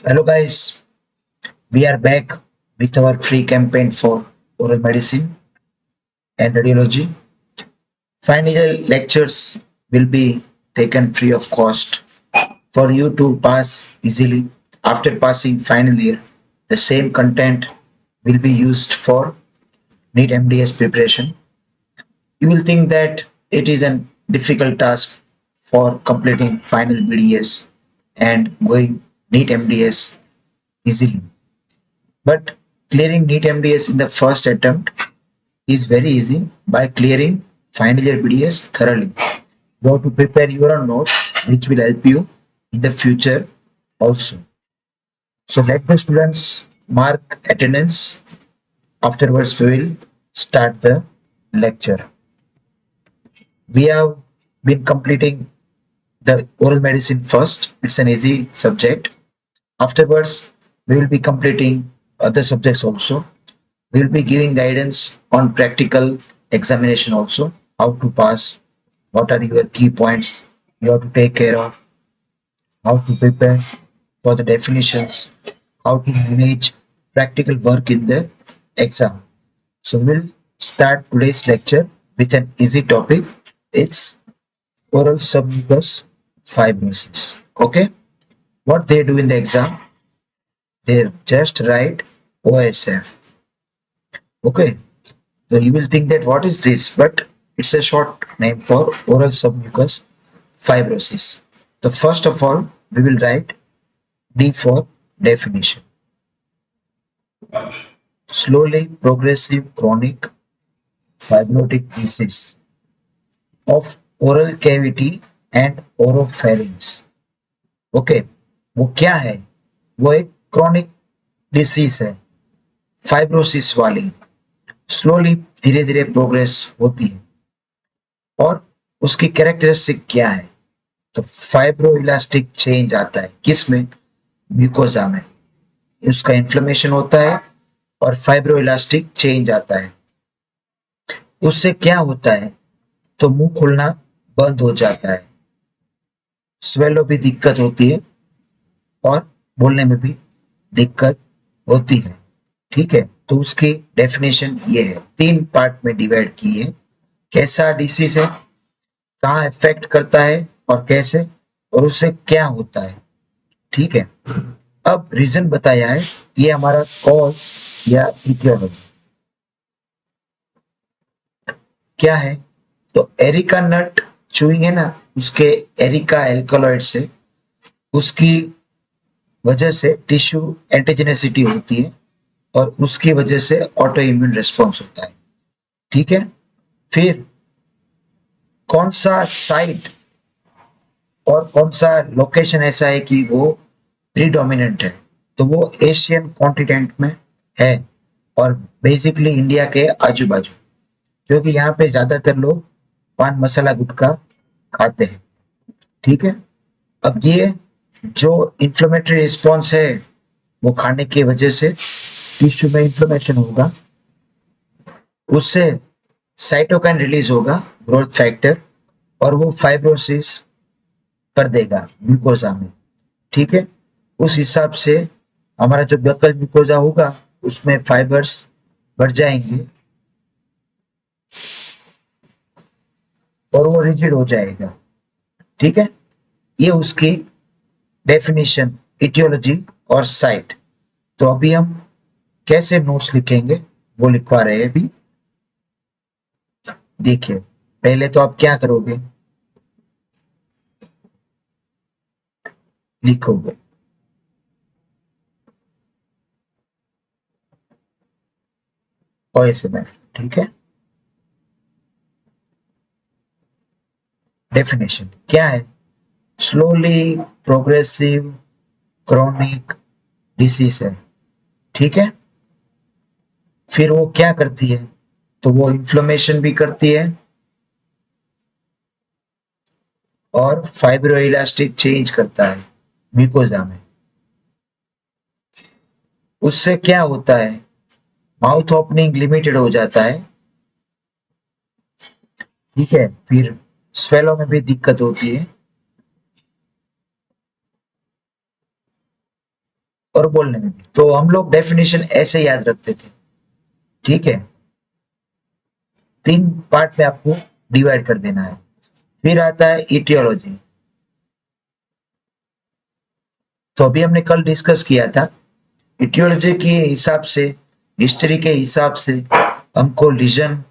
Hello guys, we are back with our free campaign for oral medicine and radiology. Final lectures will be taken free of cost for you to pass easily. After passing final year, the same content will be used for NEET MDS preparation. You will think that it is a difficult task for completing final BDS and going NEET MDS easily. But clearing NEET MDS in the first attempt is very easy by clearing final year BDS thoroughly. You have to prepare your own notes which will help you in the future also. So let the students mark attendance. Afterwards, we will start the lecture. We have been completing the oral medicine first. It's an easy subject. Afterwards, we will be completing other subjects also. We will be giving guidance on practical examination also, how to pass, what are your key points you have to take care of, how to prepare for the definitions, how to manage practical work in the exam. So we'll start today's lecture with an easy topic. It's oral submucous fibrosis. Okay, what they do in the exam, they just write OSF. Okay, so you will think that what is this, but it's a short name for oral submucous fibrosis. So first of all, we will write D for definition. Slowly progressive chronic fibrotic disease of oral cavity and oropharynx. Okay, वो क्या है? वो एक chronic disease है, fibrosis वाली, slowly धीरे धीरे progress होती है। और उसकी कैरेक्टरिस्टिक क्या है? तो फाइब्रोइलास्टिक चेंज आता है, किसमें? म्यूकोजा में। उसका इन्फ्लेमेशन होता है और फाइब्रोइलास्टिक चेंज आता है। उससे क्या होता है? तो मुंह खुलना बंद हो जाता है, स्वेलो भी दिक्कत होती है और बोलने में भी दिक्कत होती है। ठीक है, तो उसकी डेफिनेशन ये है, तीन पार्ट में डिवाइड की है। कैसा डिसीज है, कहाँ इफेक्ट करता है और कैसे, और उससे क्या होता है। ठीक है, अब रीजन बताया है, ये हमारा कॉज या इथियोलॉजी क्या है। तो एरिका नट चूइंग है ना, उसके एरिका एल्कलॉइड से, उसकी वजह से टिश्यू एंटीजेनेसिटी होती है और उसकी वजह से ऑटो इम्यून रिस्पॉन्स होता है। ठीक है, फिर कौन सा साइट और कौन सा लोकेशन ऐसा है कि वो प्रीडोमिनेंट है, तो वो एशियन कॉन्टिनेंट में है और बेसिकली इंडिया के आजू बाजू, क्योंकि यहाँ पे ज्यादातर लोग पान मसाला गुटखा खाते हैं। ठीक है, अब ये जो इंफ्लेमेटरी रिस्पॉन्स है, वो खाने की वजह से टिश्यू में इंफ्लेमेशन होगा, उससे साइटोकाइन रिलीज होगा, ग्रोथ फैक्टर, और वो फाइब्रोसिस कर देगा ग्लूकोजा में। ठीक है, उस हिसाब से हमारा जो बकल ग्लूकोजा होगा उसमें फाइबर्स बढ़ जाएंगे और वो रिजिड हो जाएगा। ठीक है, ये उसकी डेफिनेशन, इटियोलॉजी और साइट। तो अभी हम कैसे नोट्स लिखेंगे वो लिखवा रहे हैं अभी। देखिए, पहले तो आप क्या करोगे, लिखोगे OSMF। ठीक है, डेफिनेशन क्या है? स्लोली प्रोग्रेसिव क्रॉनिक डिसीज है। ठीक है, फिर वो क्या करती है? तो वो इन्फ्लेमेशन भी करती है और फाइब्रोइलास्टिक चेंज करता है म्यूकोजा में। उससे क्या होता है? माउथ ओपनिंग लिमिटेड हो जाता है। ठीक है, फिर स्वेलो में भी दिक्कत होती है। और बोलने में भी। तो हम लोग डेफिनेशन ऐसे याद रखते थे, ठीक है। 3 पार्ट में आपको डिवाइड कर देना है। फिर आता है इटियोलॉजी। तो अभी हमने कल डिस्कस किया था, इटियोलॉजी के हिसाब से, हिस्ट्री के हिसाब से हमको लीजन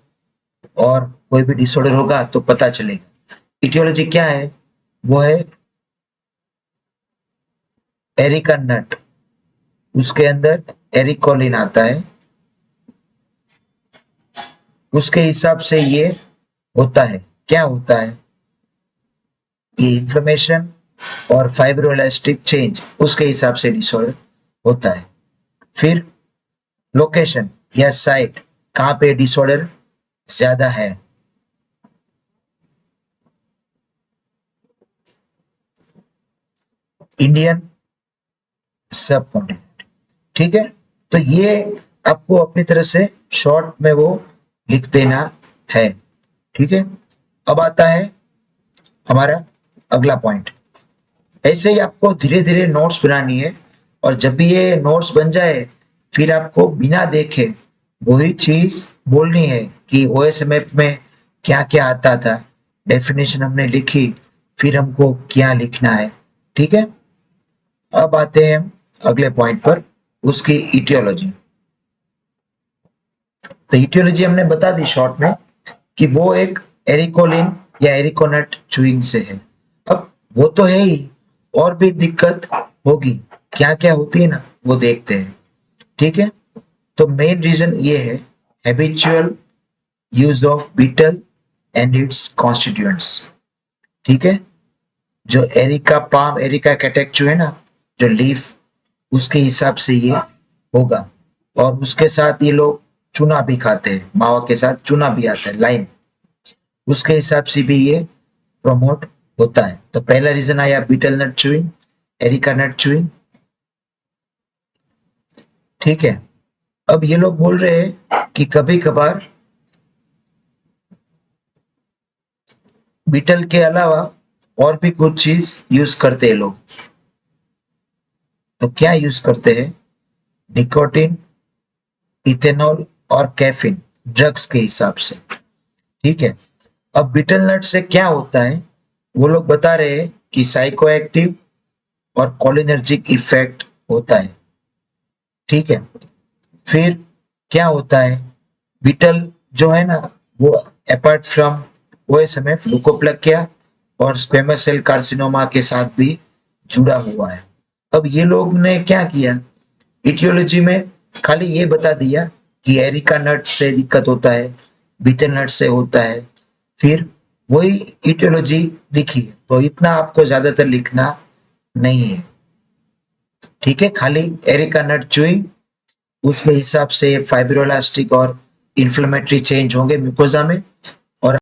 और कोई भी डिसऑर्डर होगा तो पता चलेगा। इटियोलॉजी क्या है? वो है एरिका नट, उसके अंदर एरिकोलिन आता है, उसके हिसाब से ये होता है। क्या होता है? ये इंफ्लेमेशन और फाइब्रोइलास्टिक चेंज, उसके हिसाब से डिसऑर्डर होता है। फिर लोकेशन या साइट, कहाँ पे डिसऑर्डर ज्यादा है। इंडियन सब कॉन्टिनेंट, ठीक है। तो ये आपको अपनी तरह से शॉर्ट में वो लिख देना है, ठीक है। अब आता है हमारा अगला पॉइंट। ऐसे ही आपको धीरे धीरे नोट्स बनानी है, और जब भी ये नोट्स बन जाए फिर आपको बिना देखे वही चीज बोलनी है कि ओएसएमएफ में क्या क्या आता था, डेफिनेशन हमने लिखी, फिर हमको क्या लिखना है, ठीक है। अब आते हैं हम अगले पॉइंट पर, उसकी इटियोलॉजी। तो इटियोलॉजी हमने बता दी शॉर्ट में कि वो एक एरिकोलिन या एरिकोनट चुइंग से है। अब वो तो है ही, और भी दिक्कत होगी, क्या क्या होती है ना वो देखते हैं, ठीक है। तो मेन रीजन ये है, habitual use of betel and its constituents, ठीक है। जो एरिका पाम, एरिका कैटेक्चू है ना, जो लीफ, उसके हिसाब से ये होगा। और उसके साथ ये लोग चूना भी खाते हैं, मावा के साथ चूना भी आता है, लाइम, उसके हिसाब से भी ये प्रमोट होता है। तो पहला रीजन आया बीटल नट चूइंग, एरिका नट चूइंग, ठीक है। अब ये लोग बोल रहे हैं कि कभी कभार बीटल के अलावा और भी कुछ चीज यूज करते हैं लोग। तो क्या यूज करते हैं? निकोटिन, इथेनॉल और कैफीन, ड्रग्स के हिसाब से, ठीक है। अब बीटल नट से क्या होता है, वो लोग बता रहे हैं कि साइकोएक्टिव और कोलिनर्जिक इफेक्ट होता है, ठीक है। फिर क्या होता है, बीटल जो है ना, वो अपार्ट फ्रॉम ओएसएमएफ, ल्यूकोप्लेकिया और स्क्वेमस सेल कार्सिनोमा के साथ भी जुड़ा हुआ है। अब ये लोग ने क्या किया, इटियोलॉजी में खाली ये बता दिया कि एरिका नट से दिक्कत होता है, बीटल नट से होता है, फिर वही इटियोलॉजी दिखी। तो इतना आपको ज्यादातर लिखना नहीं है, ठीक है। खाली एरिका नट चुइंग, उसके हिसाब से फाइब्रोलास्टिक और इन्फ्लेमेटरी चेंज होंगे म्यूकोजा में,